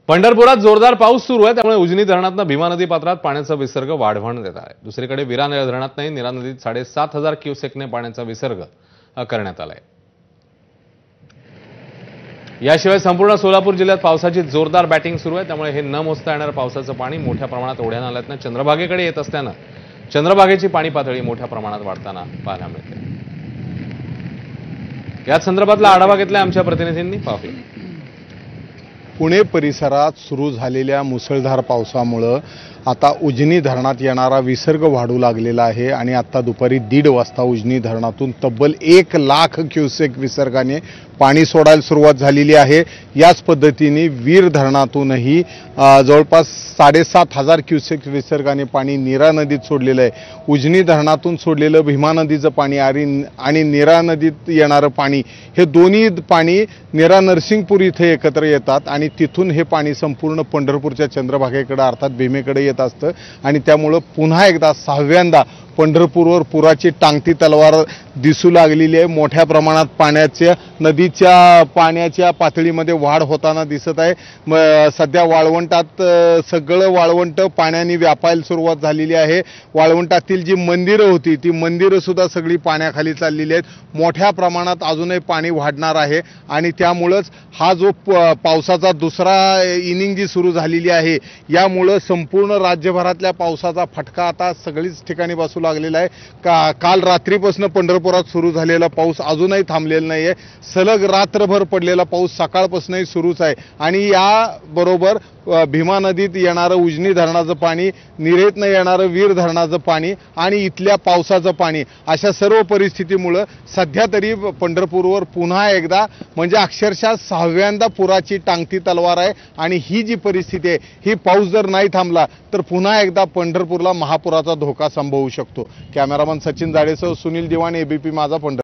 पंढरपुरात जोरदार पाऊस सुरू आहे, त्यामुळे उजनी धरणातून भीमा नदी पात्रात पाण्याचा विसर्ग वाढवण्यात येत आहे। दुसरीकडे विरा धरणातूनही नीरा नदीत 7,500 क्युसेकने पाण्याचा विसर्ग करण्यात आलाय। याशिवाय संपूर्ण सोलापूर जिल्ह्यात पावसाची जोरदार बॅटिंग सुरू आहे, त्यामुळे हे न मोजता येणारं पावसाचं पाणी मोठ्या प्रमाणात ओढ्या नाल्यांतून चंद्रभागेकडे येत असल्यानं चंद्रभागेची पाणी पातळी मोठ्या प्रमाणात वाढताना पाहायला मिळते। या संदर्भातला आढावा घेतलाय आमच्या प्रतिनिधींनी, पाहूया। पुणे परिसरात सुरू झालेल्या मुसळधार पावसामुळे आता उजनी धरणात येणारा विसर्ग वाढू लागलेला आहे आणि आता दुपारी 1:30 वाजता उजनी धरणातून तब्बल 1 लाख क्युसेक विसर्गाने पाणी सोडायला सुरुवात झालेली आहे। याच पद्धतीने वीर धरणातूनही जवळपास 7,500 क्युसेक विसर्गाने पाणी नीरा नदीत सोडलेलं आहे। उजनी धरणातून सोडलेलं भीमा नदीचं पाणी आणि नीरा नदीत येणारं पाणी हे दोन्ही पाणी नीरा नरसिंगपूर इथे एकत्र येतात आणि तिथून हे पाणी संपूर्ण पंढरपूरच्या चंद्रभागेकडे अर्थात भीमेकडे येत असतं आणि त्यामुळे पुन्हा एकदा 6व्यांदा पंढरपूरवर पुराची टांगती तलवार दिसू लागलेली आहे। मोठ्या प्रमाणात नदीच्या पाण्याच्या पातळीमध्ये वाढ होताना दिसत आहे। सध्या वाळवंटात सगळं वाळवंट पाण्याने व्यापायला सुरुवात झालेली आहे। वाळवंटातील जी मंदिरं होती ती मंदिरं सुद्धा सगळी पाण्याखाली चाललेली आहेत। मोठ्या प्रमाणात अजूनही पाणी वाढणार आहे आणि त्यामुळेच हा जो पावसाचा दुसरा इनिंग जी सुरू झालेली आहे यामुळे संपूर्ण राज्यभरातल्या पावसाचा फटका आता सगळीच ठिकाणी बसू लागलेला आहे। काल रात्रीपासून पंढरपुरात सुरू झालेला पाऊस अजूनही थांबलेला नाहीये। सलग रात्रभर पडलेला पाऊस सकाळपासूनही सुरूच आहे आणि याबरोबर भीमा नदीत येणारं उजनी धरणाचं पाणी, निरेतनं येणारं वीर धरणाचं पाणी आणि इथल्या पावसाचं पाणी अशा सर्व परिस्थितीमुळे सध्या तरी पंढरपूरवर पुन्हा एकदा म्हणजे अक्षरशः 6व्यांदा पुराची टांगती तलवार आहे आणि ही जी परिस्थिती आहे ही पाऊस जर नाही थांबला तर पुन्हा एकदा पंढरपूरला महापुराचा धोका संभवू शकतो। कॅमेरामन सचिन जाडेसह सुनील दिवाण, एबीपी माझा, पंढरपूर।